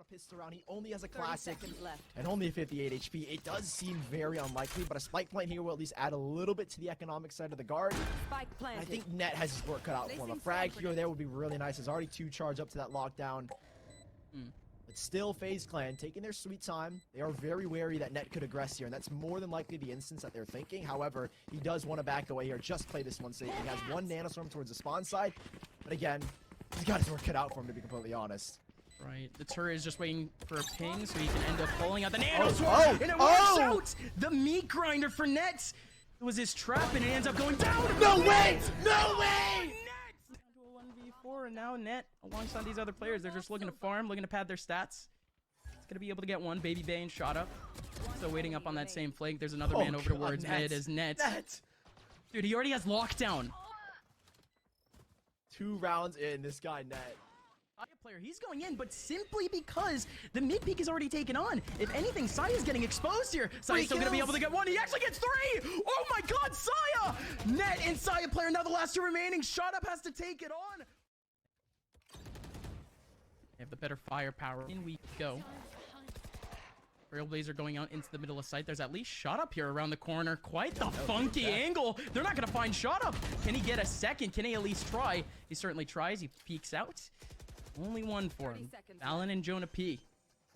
a pistol round. He only has a classic and only a 58 HP. It does seem very unlikely, but a spike plant here will at least add a little bit to the economic side of the guard. I think Net has his work cut out for him. A frag here or there would be really nice. There's already 2 charge up to that lockdown. But still, FaZe Clan taking their sweet time. They are very wary that Net could aggress here, and that's more than likely the instance that they're thinking. However, he does want to back away here. Just play this one safe. He has 1 nanostorm towards the spawn side, but again, he's got his work cut out for him, to be completely honest. Right, the turret is just waiting for a ping so he can end up pulling out the nanostorm, and it works out! The meat grinder for Net. It was his trap, and it ends up going down. No way! No way! Net! Down to a 1v4, and now Net, alongside these other players, they're just looking to farm, looking to pad their stats. He's gonna be able to get one. Baby Bane shot up. Still waiting up on that same flank. There's another man over towards mid as Net. Dude, he already has lockdown. 2 rounds in, this guy Net. Player, he's going in, but simply because the mid peak is already taken on. If anything, Saya's getting exposed here. Saya's still gonna be able to get 1. He actually gets 3. Oh my god, Saya! Net and Saya player, now the last 2 remaining. Shot up has to take it on. They have the better firepower. In we go. Trailblazer going out into the middle of sight. There's at least Shot Up here around the corner. Quite the funky angle. They're not gonna find Shot Up. Can he get a second? Can he at least try? He certainly tries. He peeks out. Only 1 for him. Valen and Jonah P.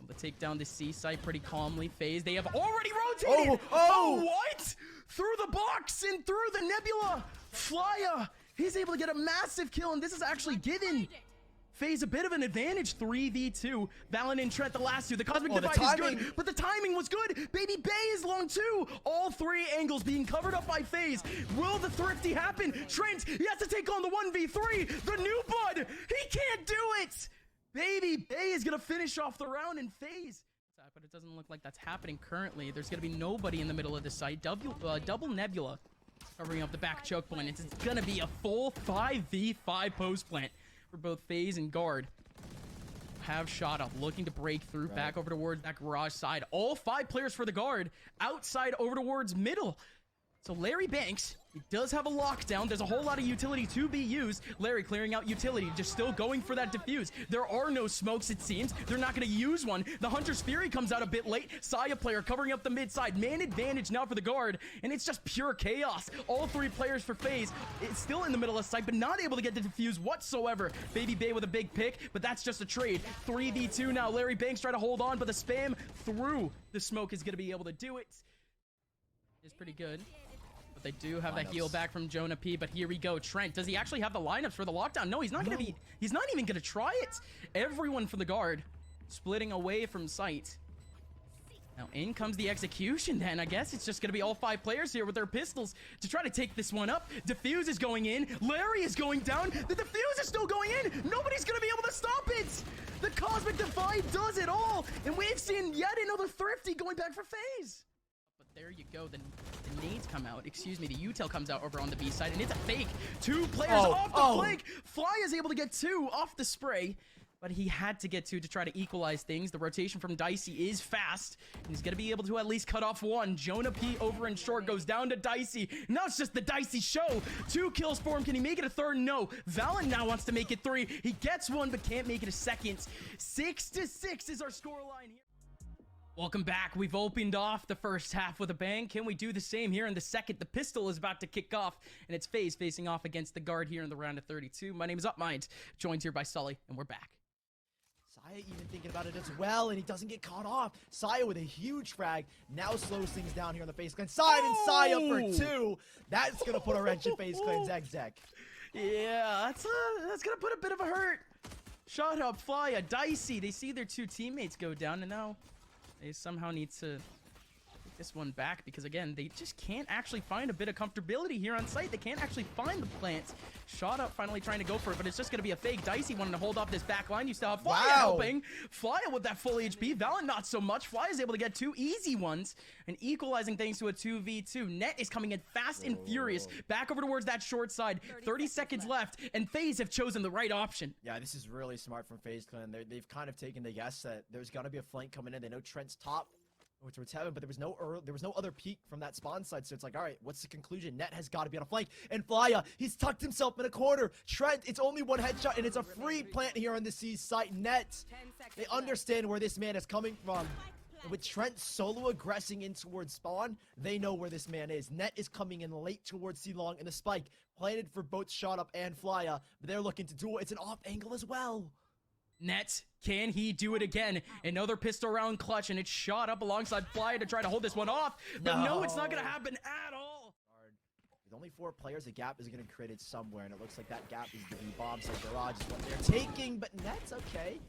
Able to take down the C site pretty calmly. FaZe, they have already rotated. Oh, what? Through the box and through the nebula. Flya, he's able to get a massive kill, and this is actually given FaZe a bit of an advantage. 3v2. Valen and Trent, the last 2. The Cosmic Divide is good, but the timing was good. Baby Bay is long too. All 3 angles being covered up by FaZe. Will the thrifty happen? Trent, he has to take on the 1v3. The new bud, he can't do it. Baby Bay is gonna finish off the round in FaZe. But it doesn't look like that's happening currently. There's gonna be nobody in the middle of the site. Double Nebula covering up the back choke point. It's gonna be a full 5v5 post plant for both FaZe and guard. Have Shot Up looking to break through back over towards that garage side. All 5 players for the guard outside over towards middle. So Larry Banks, he does have a lockdown. There's a whole lot of utility to be used. Larry clearing out utility, just still going for that defuse. There are no smokes, it seems. They're not going to use one. The Hunter's Fury comes out a bit late. Saya player covering up the mid side. Man advantage now for the guard, and it's just pure chaos. All 3 players for FaZe. It's still in the middle of sight, but not able to get the defuse whatsoever. Baby Bay with a big pick, but that's just a trade. 3v2 now. Larry Banks trying to hold on, but the spam through the smoke is going to be able to do it. It's pretty good. But they do have that heal back from Jonah P. But here we go. Trent, does he actually have the lineups for the lockdown? No, he's not gonna be. He's not even gonna try it. Everyone for the guard splitting away from sight. Now in comes the execution then. I guess it's just gonna be all 5 players here with their pistols to try to take this one up. Defuse is going in. Larry is going down. The defuse is still going in. Nobody's gonna be able to stop it. The Cosmic Divide does it all. And we've seen yet another thrifty going back for FaZe. But there you go. The nades come out. Excuse me. The util comes out over on the B side, and it's a fake. 2 players off the flank. Fly is able to get 2 off the spray, but he had to get 2 to try to equalize things. The rotation from Dicey is fast, and he's going to be able to at least cut off 1. Jonah P over in short goes down to Dicey. Now it's just the Dicey show. 2 kills for him. Can he make it a 3rd? No. Valen now wants to make it 3. He gets 1, but can't make it a 2nd. 6-6 is our scoreline here. Welcome back. We've opened off the first half with a bang. Can we do the same here in the second? The pistol is about to kick off, and it's FaZe facing off against the guard here in the round of 32. My name is UpMind, joined here by Sully, and we're back. Saya even thinking about it as well, and he doesn't get caught off. Saya with a huge frag now slows things down here on the FaZe Clan side, and Saya for 2. That's gonna put a wrench in FaZe Clan's egg deck. Yeah, that's gonna put a bit of a hurt. Shot Up, Flya, Dicey. They see their 2 teammates go down, and now they somehow need to take this one back because, again, they just can't actually find a bit of comfortability here on site. They can't actually find the plant. Shot Up finally trying to go for it, but it's just going to be a fake. Dicey wanting to hold off this back line. You still have Flya helping. Flya with that full HP. Valen not so much. Flya is able to get 2 easy ones and equalizing things to a 2v2. Net is coming in fast and furious. Back over towards that short side. 30 seconds left, and FaZe have chosen the right option. Yeah, this is really smart from FaZe Clan. They've kind of taken the guess that there's going to be a flank coming in. They know Trent's top. towards heaven, but there was no other peek from that spawn side, so it's like, all right, what's the conclusion? Net has got to be on a flank, and Flya, he's tucked himself in a corner. Trent, it's only one headshot, and it's a free plant here on the C site. Net, they understand where this man is coming from. And with Trent solo aggressing in towards spawn, they know where this man is. Net is coming in late towards C long, and the spike planted for both Shot Up and Flya, but they're looking to duel. It's an off angle as well. Net, can he do it again? Another pistol round clutch, and it's Shot Up alongside Flya to try to hold this one off. But no, it's not going to happen at all. With only 4 players, a gap is going to create it somewhere, and it looks like that gap is the bomb site garage is what they're taking, but Net's okay.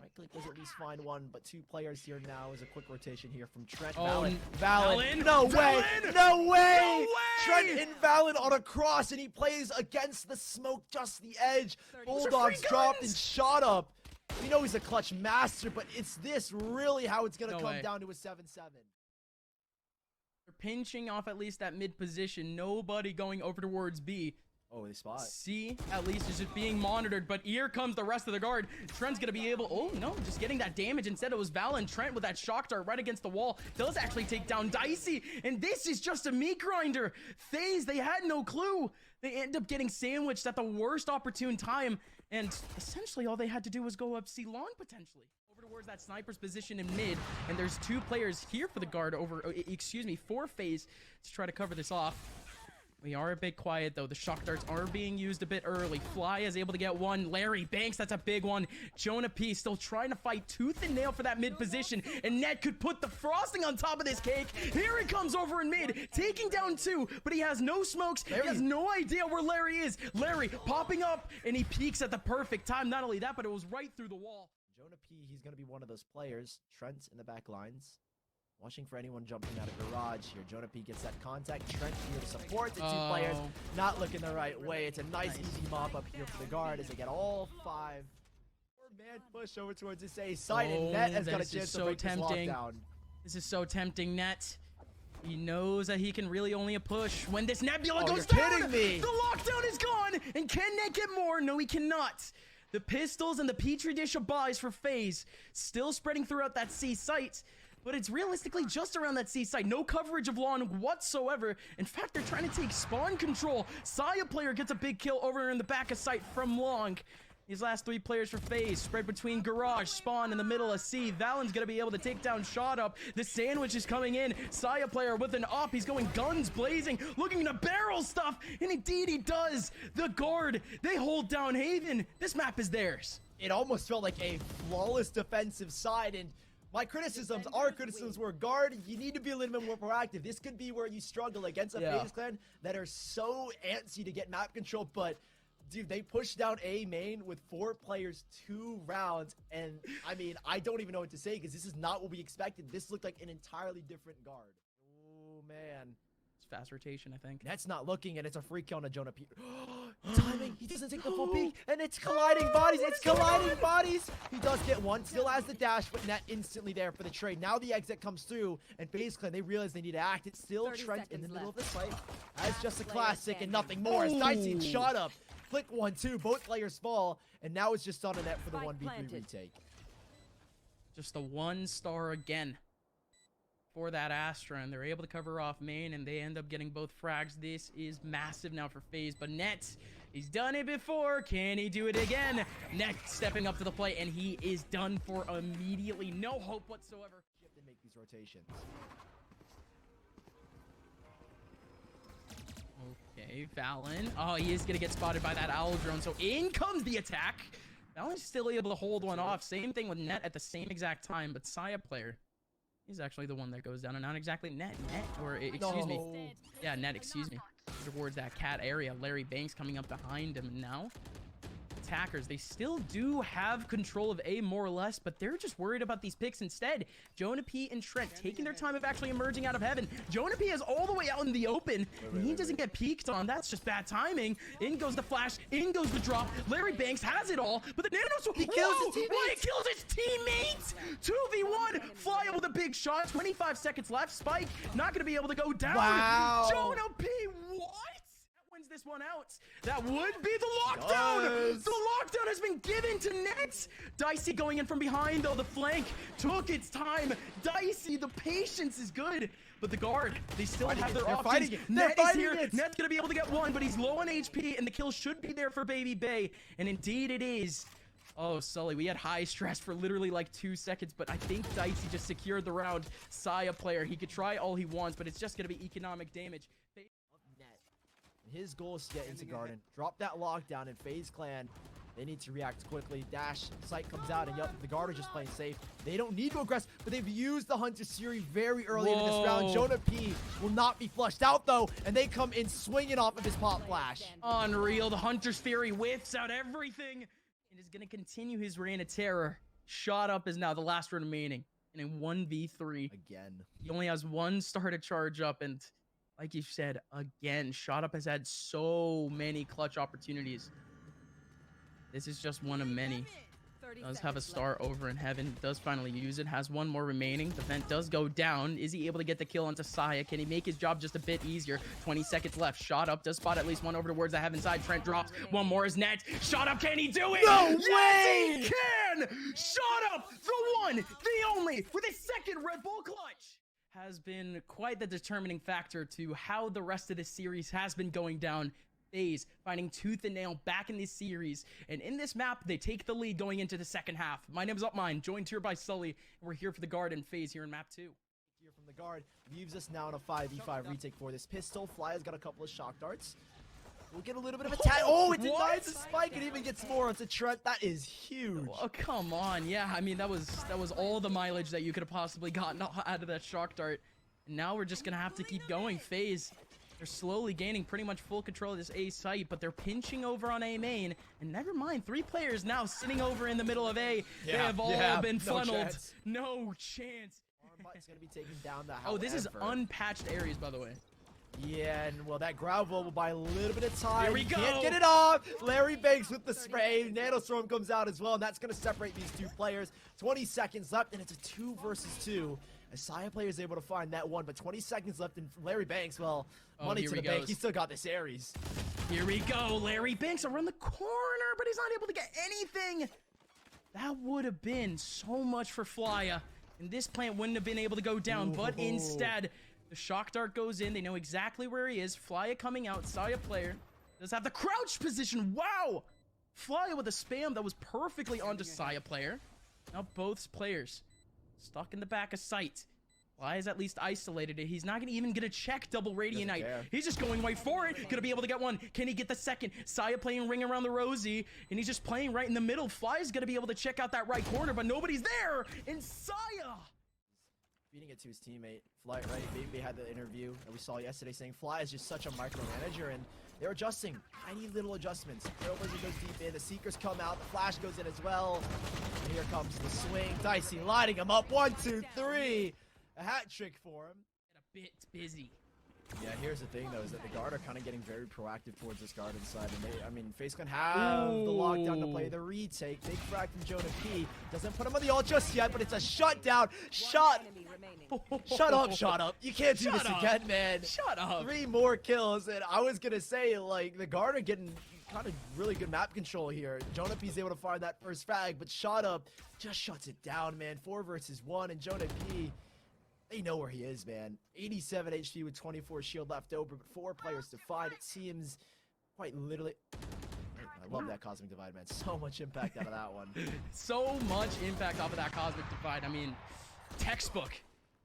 Right click does at least find one, but 2 players here now is a quick rotation here from Trent. Oh, Valen. No way! No way! Trent invalid on a cross, and he plays against the smoke, just the edge. Bulldogs dropped and Shot Up. We know he's a clutch master, but it's this really how it's going to come down to a 7-7. They're pinching off at least that mid position. Nobody going over towards B. Oh, they spot. C, at least, is just being monitored, but here comes the rest of the guard. Trent's gonna be able, oh no, just getting that damage. Instead, it was Val and Trent with that shock dart right against the wall. Does actually take down Dicey, and this is just a meat grinder. Faze, they had no clue. They end up getting sandwiched at the worst opportune time, and essentially all they had to do was go up C long, potentially. Over towards that sniper's position in mid, and there's 2 players here for the guard for Faze to try to cover this off. We are a bit quiet, though. The shock darts are being used a bit early. Fly is able to get one. Larry Banks, that's a big one. Jonah P still trying to fight tooth and nail for that mid position. And Net could put the frosting on top of this cake. Here he comes over in mid, taking down 2, but he has no smokes. He has no idea where Larry is. Larry popping up, and he peeks at the perfect time. Not only that, but it was right through the wall. Jonah P, he's going to be one of those players. Trent's in the back lines. Watching for anyone jumping out of garage here. Jonah P gets that contact. Trent here to support the 2 players. Not looking the right way. It's a nice easy mop up here for the guard as they get all 5. 4-man push over towards this A site, and Net has got a chance to break this lockdown. This is so tempting, Net. He knows that he can really only a push when this Nebula goes down. Kidding me. The lockdown is gone, and can Net get more? No, he cannot. The pistols and the Petri dish of buys for Faze still spreading throughout that C site. But it's realistically just around that C site. No coverage of long whatsoever. In fact, they're trying to take spawn control. Saya player gets a big kill over in the back of site from long. These last 3 players for Faze spread between garage, spawn in the middle of C. Valen's gonna be able to take down Shot Up. The sandwich is coming in. Saya player with an op. He's going guns blazing, looking to barrel stuff. And indeed he does. The guard, they hold down Haven. This map is theirs. It almost felt like a flawless defensive side, and our criticisms were, guard, you need to be a little bit more proactive. This could be where you struggle against a Faze clan that are so antsy to get map control, but dude, they pushed down A main with 4 players, 2 rounds, and I mean, I don't even know what to say because this is not what we expected. This looked like an entirely different guard. Oh, man. Fast rotation, I think. That's not looking, and it's a free kill on a Jonah P. Timing, he doesn't take the full peek, and it's colliding bodies, He does get one, still has the dash, but Net instantly there for the trade. Now the exit comes through, and Faze clan, they realize they need to act. It's still Trent in the middle of the fight. That's just a classic and nothing more. As Dicey and Shot Up. Click 1-2, both players fall, and now it's just on a Net for the 1v3 retake. Just the 1 star again for that Astra, and they're able to cover off main, and they end up getting both frags. This is massive now for Faze, but Net, he's done it before. Can he do it again? Net stepping up to the plate, and he is done for immediately. No hope whatsoever. You have to make these rotations. Okay, Valen. Oh, he is going to get spotted by that owl drone, so in comes the attack. Valen's still able to hold one off. Same thing with Net at the same exact time, but Saya player, he's actually the one that goes down, and not exactly Net, or excuse me. Yeah, Net, excuse me. Towards that cat area. Larry Banks coming up behind him now. Attackers, they still do have control of A more or less, but they're just worried about these picks instead. Jonah P and Trent taking their time of actually emerging out of heaven. Jonah P is all the way out in the open, and he doesn't get peeked on. That's just bad timing. In goes the flash, in goes the drop. Larry Banks has it all, but the nano, he kills his teammate. He kills his teammate. 2v1. Fly with a big shot. 25 seconds left. Spike not gonna be able to go down. Wow. Jonah P, what? That wins this one out. That would be the lockdown. The lockdown has been given to Nets. Dicey going in from behind, though. The flank took its time. Dicey, the patience is good. But the guard, they still have their options. Net is here. Net's going to be able to get one, but he's low on HP, and the kill should be there for Baby Bay. And indeed it is. Oh, Sully, we had high stress for literally like 2 seconds, but I think Dicey just secured the round. Saya player, he could try all he wants, but it's just going to be economic damage. His goal is to get into Garden. Drop that lockdown, and FaZe Clan, they need to react quickly. Dash, sight comes out, and yup, the guard are just playing safe. They don't need to aggress, but they've used the Hunter Siri very early into this round. Jonah P will not be flushed out, though, and they come in swinging off of his pop flash. Unreal. The Hunter's Fury whiffs out everything and is going to continue his reign of terror. Shot Up is now the last one remaining, and in 1v3. Again. He only has one star to charge up, and like you said, again, Shot Up has had so many clutch opportunities. This is just one of many. Does have a star over in heaven. Does finally use it. Has one more remaining. The vent does go down. Is he able to get the kill onto Saya? Can he make his job just a bit easier? 20 seconds left. Shot Up does spot at least one over towards the heaven side. Trent drops. One more is Net. Shot Up. Can he do it? No way! Yes, he can! Shot Up, the one, the only, with a second Red Bull clutch, has been quite the determining factor to how the rest of this series has been going down. Faze finding tooth and nail back in this series, and in this map they take the lead going into the second half. My name is Upmine, joined here by Sully, and we're here for the guard and Faze here in map 2. Here from the guard leaves us now in a 5v5 retake for this pistol. Fly's got a couple of shock darts. We'll get a little bit of attack. Oh, it denies the spike. It even gets more onto Trent. That is huge. Oh, come on. Yeah, I mean, that was all the mileage that you could have possibly gotten out of that shock dart. And now we're just gonna have to keep going. Faze, they're slowly gaining pretty much full control of this A site, but they're pinching over on A main. And never mind, 3 players now sitting over in the middle of A. They have all been funneled. No chance. Armbot's gonna be taking down the Oh, this is unpatched areas, by the way. Yeah, and well, that gravel will buy a little bit of time. Here we go. Can't get it off. Larry Banks with the spray. Nanostorm comes out as well, and that's going to separate these 2 players. 20 seconds left, and it's a 2 versus 2. A Saya player is able to find that one, but 20 seconds left, and Larry Banks, well, money to the bank. He still got this Ares. Here we go. Larry Banks around the corner, but he's not able to get anything. That would have been so much for Flya, and this plant wouldn't have been able to go down, but instead, the shock dart goes in. They know exactly where he is. Flya coming out. Saya player does have the crouch position. Wow! Flya with a spam that was perfectly onto Saya player. Now both players stuck in the back of sight. Flya's at least isolated it. He's not even gonna check double Radiant. He's just going right for it. Gonna be able to get one. Can he get the second? Saya playing ring around the Rosie, and he's just playing right in the middle. Flya's gonna be able to check out that right corner, but nobody's there. And Saya beating it to his teammate. Fly, right? They had the interview that we saw yesterday saying Fly is just such a micromanager, and they're adjusting. Tiny little adjustments. Trailblazer goes deep in. The Seekers come out. The Flash goes in as well. And here comes the swing. Dicey lighting him up. 1, 2, 3. A hat trick for him. A bit busy. Yeah, here's the thing, though, is that the guard are kind of getting very proactive towards this garden side. And they, I mean, FaZe can have the lockdown to play the retake. Big frag from Jonah P. Doesn't put him on the ult just yet, but it's a shutdown. Shut up. You can't do this again, man. Shut up. 3 more kills, and I was going to say, like, the guard are getting kind of really good map control here. Jonah P's able to find that first frag, but Shot Up just shuts it down, man. 4 versus 1, and Jonah P, they know where he is, man. 87 HP with 24 shield left over, but 4 players to find. It seems quite literally... I love that Cosmic Divide, man. So much impact out of that one. So much impact off of that Cosmic Divide. I mean, textbook.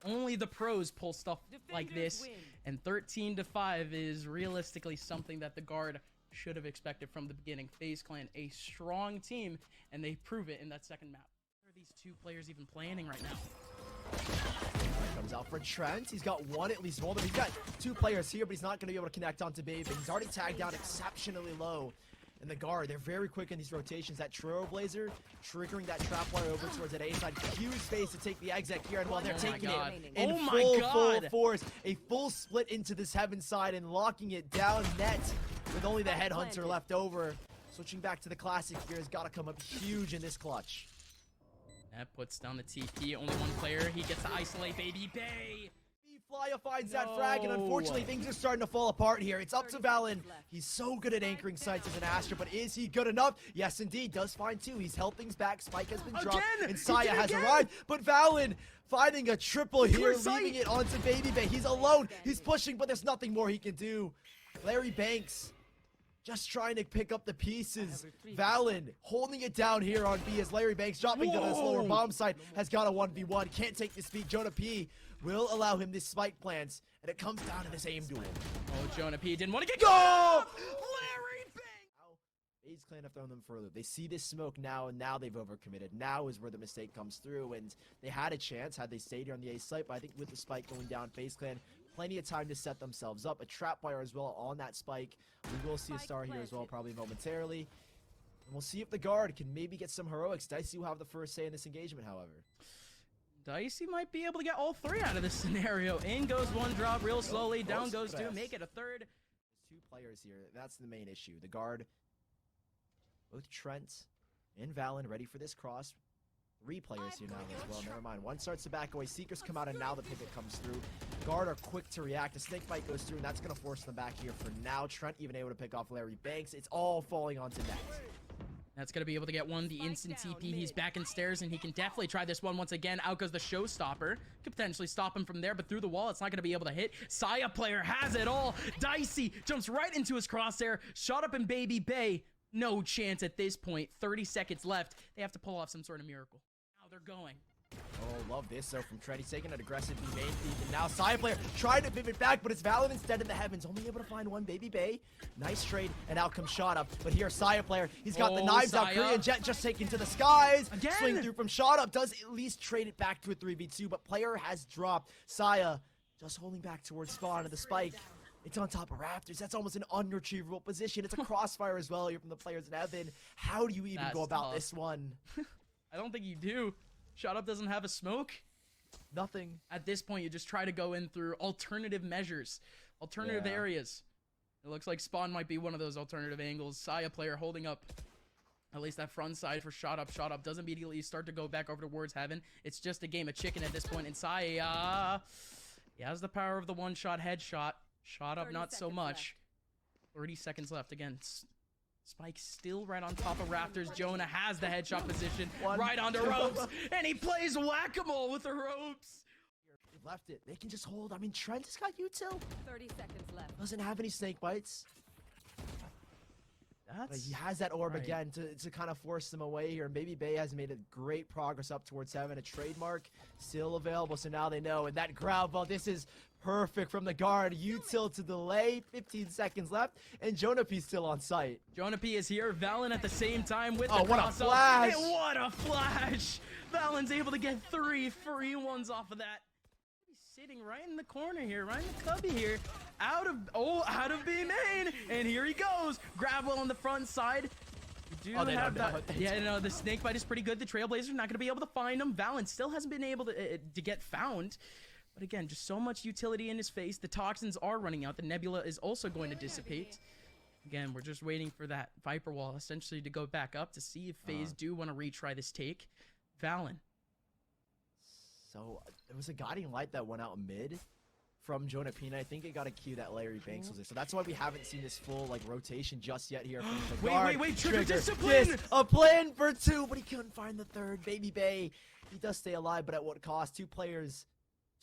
Only the pros pull stuff like this. And 13-5 is realistically something that the guard should have expected from the beginning. FaZe Clan, a strong team, and they prove it in that second map. What are these 2 players even planning right now? Comes out for Trent. He's got one, at least one, but he's got 2 players here, but he's not going to be able to connect onto Babe. He's already tagged down exceptionally low. And the guard, they're very quick in these rotations. That Trailblazer triggering that trap wire over towards that A side. Huge space to take the exec here, and while they're taking it in full force, a full split into this heaven side and locking it down. Net with only the headhunter left over. Switching back to the classic here has got to come up huge in this clutch. That puts down the TP. Only 1 player. He gets to isolate Baby Bay. Flya finds that frag, and unfortunately things are starting to fall apart here. It's up to Valen. He's so good at anchoring sites as an Astra, but is he good enough? Yes, indeed, does find two. He's held things back. Spike has been dropped, and Saya has arrived. But Valen finding a triple here, leaving it onto Baby Bay. He's alone. He's pushing, but there's nothing more he can do. Larry Banks just trying to pick up the pieces. Valen holding it down here on B as Larry Banks dropping to this lower bomb site. Has got a 1v1. Can't take the speed. Jonah P will allow him this spike plants. And it comes down to this aim duel. Oh, Jonah P didn't want to get go! Larry Banks! FaZe Clan have thrown them further. They see this smoke now, and now they've overcommitted. Now is where the mistake comes through. And they had a chance had they stayed here on the A site. But I think with the spike going down, FaZe Clan plenty of time to set themselves up. A trap fire as well on that spike. We will see a star here as well, probably momentarily. And we'll see if the guard can maybe get some heroics. Dicey will have the first say in this engagement, however. Dicey might be able to get all three out of this scenario. In goes one drop real slowly. Down goes two. Make it a third. There's two players here. That's the main issue. The guard, both Trent and Valen ready for this cross. Three players here now as well. Never mind. One starts to back away. Seekers come out, and now the pivot comes through. Guard are quick to react. A snake bite goes through, and that's going to force them back here for now. Trent even able to pick off Larry Banks. It's all falling onto net. That's going to be able to get one. The instant TP. He's back in stairs, and he can definitely try this one once again. Out goes the showstopper. Could potentially stop him from there, but through the wall, it's not going to be able to hit. Saya player has it all. Dicey jumps right into his crosshair. Shot up in Baby Bay. No chance at this point. 30 seconds left. They have to pull off some sort of miracle. They're going. Oh, love this. So from Trent, he's taking an aggressive main feed, and now Side player trying to pivot back, but it's Valen instead in the heavens. Only able to find one. Baby Bay. Nice trade, and out comes shot up. But here, Saya player, he's got the knives out. Korean Jet just taken to the skies. Again. Swing through from shot up. Does at least trade it back to a 3v2, but player has dropped. Saya just holding back towards spawn of the spike. It's on top of Raptors. That's almost an unretrievable position. It's a crossfire as well here from the players in heaven. How do you even go about this one? I don't think you do. Shot up doesn't have a smoke. Nothing. At this point, you just try to go in through alternative measures, alternative areas. It looks like spawn might be one of those alternative angles. Saya player holding up at least that front side for shot up. Shot up does immediately start to go back over towards heaven. It's just a game of chicken at this point. And Saya, he has the power of the one-shot headshot. Shot up, not so much. 30 seconds left. Again, Spike still right on top of Raptors. Jonah has the headshot position right on the ropes, and he plays whack-a-mole with the ropes. They left it. They can just hold. I mean, Trent has got util. 30 seconds left. Doesn't have any snake bites. But he has that orb again to kind of force them away here. And Baby Bay has made a great progress up towards heaven. A trademark still available, so now they know. And that grab ball, this is perfect from the guard. Util to delay. 15 seconds left, and Jonah P still on site. Jonah P is here. Valen at the same time with the what a flash! And what a flash! Valen's able to get 3 free ones off of that. He's sitting right in the corner here, right in the cubby here. Out of B main, and here he goes. Grab well on the front side. You do have that. Yeah, no, the snake bite is pretty good. The Trailblazers not going to be able to find him. Valen still hasn't been able to get found. But again, just so much utility in his face. The toxins are running out. The nebula is also going to dissipate. Again, we're just waiting for that Viper wall essentially to go back up to see if FaZe do want to retry this take. Valen. So, there was a guiding light that went out mid from Jonah P. I think it got a cue that Larry Banks was there. So that's why we haven't seen this full rotation just yet here from the guard. Wait, trigger discipline! A plan for 2, but he couldn't find the third. Baby Bay, he does stay alive, but at what cost? 2 players,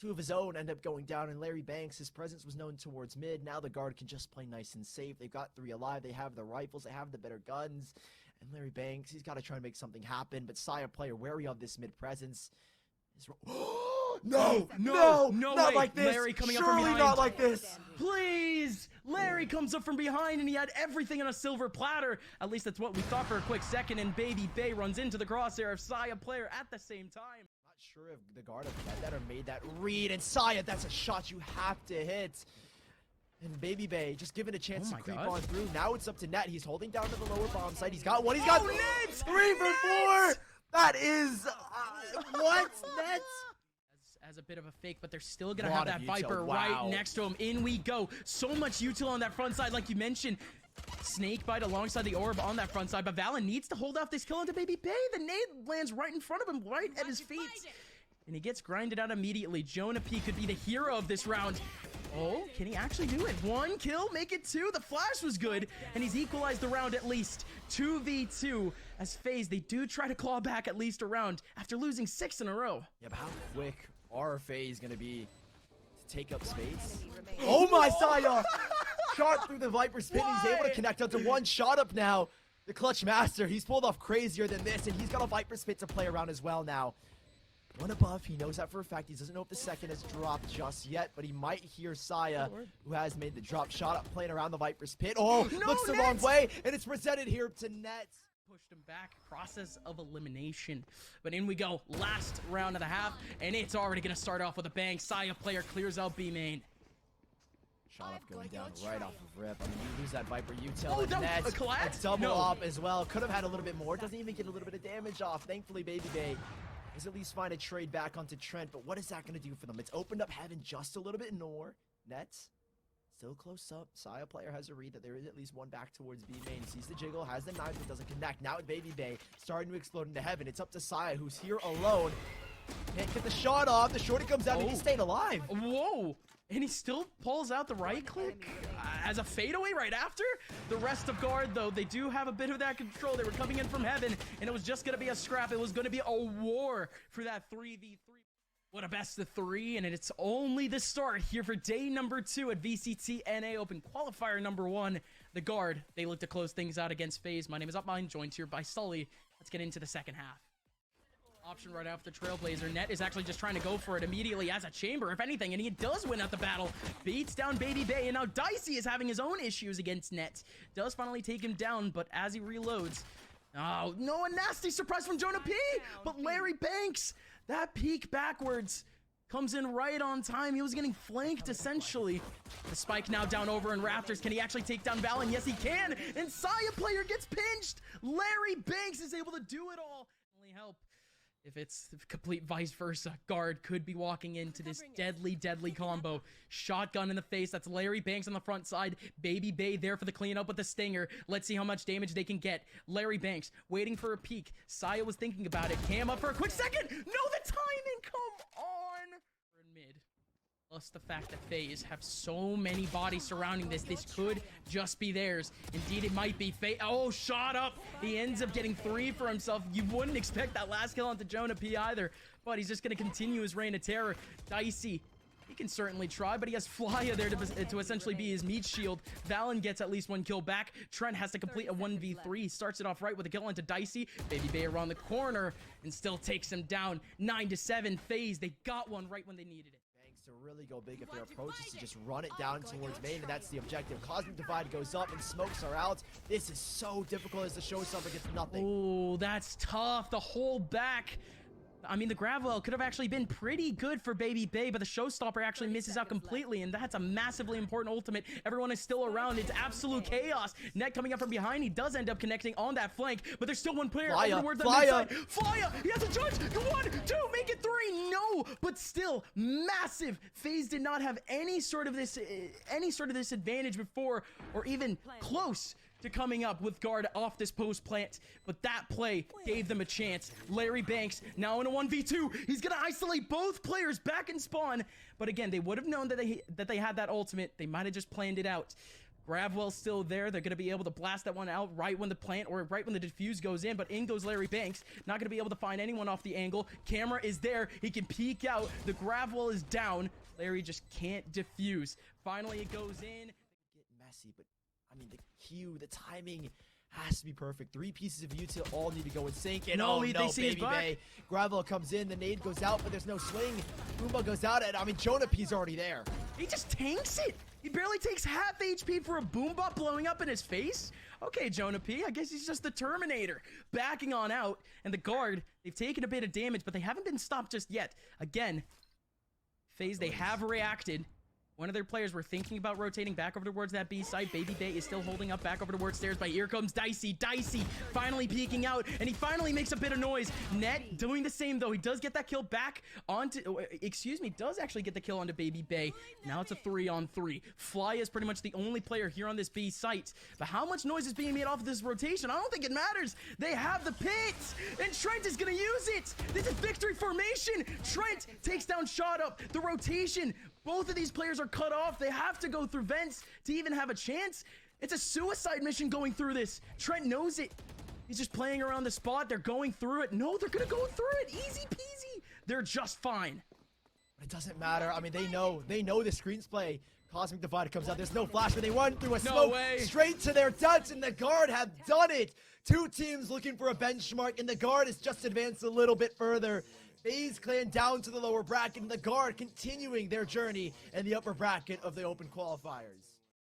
2 of his own end up going down, and Larry Banks, his presence was known towards mid. Now the guard can just play nice and safe. They've got 3 alive. They have the rifles. They have the better guns. And Larry Banks, he's got to try and make something happen. But Saya player wary of this mid presence. No, not like this. Larry coming up from behind. Not like this. Please. Larry comes up from behind, and he had everything on a silver platter. At least that's what we thought for a quick second, and Baby Bay runs into the crosshair of Saya player at the same time. Not sure if the guard have that or made that read, and Saya, that's a shot you have to hit. And Baby Bay just given a chance to creep on through. Now it's up to Net. He's holding down to the lower bomb site. He's got one. He's got 3 for 4. That is what? Net? As a bit of a fake, but they're still gonna have that Viper right next to him. In we go. So much util on that front side, like you mentioned. Snake bite alongside the orb on that front side, but Valen needs to hold off this kill onto Baby Bay. The nade lands right in front of him, right at his feet. and he gets grinded out immediately. Jonah P could be the hero of this round. Oh, can he actually do it? 1 kill, make it 2. The flash was good, and he's equalized the round at least. 2v2 as Faze, they do try to claw back at least a round after losing 6 in a row. Yeah, but how quick are Faze going to be to take up space? Oh my, Saya! Shot through the Viper's pit. He's able to connect up to 1 shot up now. The clutch master, he's pulled off crazier than this, and he's got a Viper's pit to play around as well now. 1 above, he knows that for a fact. He doesn't know if the second has dropped just yet, but he might hear Saya, who has made the drop shot up, playing around the Viper's pit. Oh, no, looks the wrong way, and it's presented here to Net. Pushed him back, process of elimination. But in we go, last round of the half, and it's already going to start off with a bang. Saya player clears out B main. Shot up going down right off of rip. I mean, you lose that Viper, you tell it. Net. It's double up as well. Could have had a little bit more. Doesn't even get a little bit of damage off. Thankfully, Baby Bay is at least find a trade back onto Trent, but what is that going to do for them? It's opened up heaven just a little bit more. Nets still close up. Saya player has a read that there is at least one back towards B main. Sees the jiggle, has the knife, but doesn't connect. Now with Baby Bay starting to explode into heaven. It's up to Saya, who's here alone. Can't get the shot off. The shorty comes out and he stayed alive. Whoa. And he still pulls out the right click as a fadeaway right after. The rest of guard, though, they do have a bit of that control. They were coming in from heaven, and it was just going to be a scrap. It was going to be a war for that 3v3. What a best of 3, and it's only the start here for day number 2 at VCT NA Open qualifier number 1. The guard, they look to close things out against Faze. My name is Upmine, joined here by Sully. Let's get into the second half. Option right after Trailblazer. Net is actually just trying to go for it immediately as a chamber, if anything, and he does win out the battle. Beats down Baby Bay, and now Dicey is having his own issues against Net. Does finally take him down, but as he reloads... Oh, no, a nasty surprise from Jonah P! But Larry Banks, that peek backwards, comes in right on time. He was getting flanked, essentially. The spike now down over in Raptors. Can he actually take down Valen? Yes, he can! And Saya player gets pinched! Larry Banks is able to do it all. Only help if it's complete vice versa. Guard could be walking into this deadly, deadly combo. Shotgun in the face. That's Larry Banks on the front side. Baby Bay there for the cleanup with the stinger. Let's see how much damage they can get. Larry Banks waiting for a peek. Saya was thinking about it. Cam up for a quick second. No, the timing. Come on. We're in mid. Plus the fact that Faze have so many bodies surrounding this. This could just be theirs. Indeed, it might be. Faze. Oh, shot up. He ends up getting 3 for himself. You wouldn't expect that last kill onto Jonah P either. But he's just going to continue his reign of terror. Dicey, he can certainly try, but he has Flya there to essentially be his meat shield. Valen gets at least 1 kill back. Trent has to complete a 1v3. Starts it off right with a kill onto Dicey. Baby Bay around the corner and still takes him down. 9-7. Faze, they got one right when they needed it. To really go big if their approach is to just run it down towards main, and that's the objective. Cosmic Divide goes up and smokes are out. This is so difficult as the showstopper gets nothing. Oh, that's tough. The hold back. I mean, the Gravwell could have actually been pretty good for Baby Bay, but the showstopper actually misses out completely, and that's a massively important ultimate. Everyone is still around. It's absolute chaos. Net coming up from behind. He does end up connecting on that flank, but there's still one player over towards the midside. Flya! He has a judge! 1, 2, make it 3! No! But still, massive! Faze did not have any sort of this advantage before, or even close to coming up with guard off this post plant, but that play gave them a chance. Larry Banks now in a 1v2. He's gonna isolate both players back in spawn, but again, they would have known that they had that ultimate. They might have just planned it out. Gravwell's still there. They're gonna be able to blast that one out right when the plant or right when the defuse goes in, but in goes Larry Banks. Not gonna be able to find anyone off the angle. Camera is there. He can peek out. The Gravwell is down. Larry just can't defuse. Finally, it goes in. Get messy, but I mean, the cue, the timing has to be perfect. 3 pieces of util all need to go in sync. And no, they see Baby Bay. Gravwell comes in, the nade goes out, but there's no swing. Boomba goes out, and I mean, Jonah P's already there. He just tanks it. He barely takes half HP for a Boombot blowing up in his face. Okay, Jonah P, I guess he's just the Terminator. Backing on out, and the guard, they've taken a bit of damage, but they haven't been stopped just yet. Again, Faze, they have reacted One of their players were thinking about rotating back over towards that B site. Baby Bay is still holding up back over towards stairs, but here comes Dicey. Dicey finally peeking out, and he finally makes a bit of noise. Net doing the same, though. He does get that kill back onto, does actually get the kill onto Baby Bay. Now it's a 3-on-3. Fly is pretty much the only player here on this B site. But how much noise is being made off of this rotation? I don't think it matters. They have the pit, and Trent is going to use it. This is victory formation. Trent takes down Shot Up. The rotation. Both of these players are cut off. They have to go through vents to even have a chance. It's a suicide mission going through this. Trent knows it. He's just playing around the spot. They're going through it. No, they're going to go through it. Easy peasy. They're just fine. It doesn't matter. I mean, they know the screen's play. Cosmic Divide comes out. There's no flash, but they run through a smoke straight to their duds, and the guard have done it. Two teams looking for a benchmark, and the guard has just advanced a little bit further. Faze clan down to the lower bracket, and the guard continuing their journey in the upper bracket of the open qualifiers.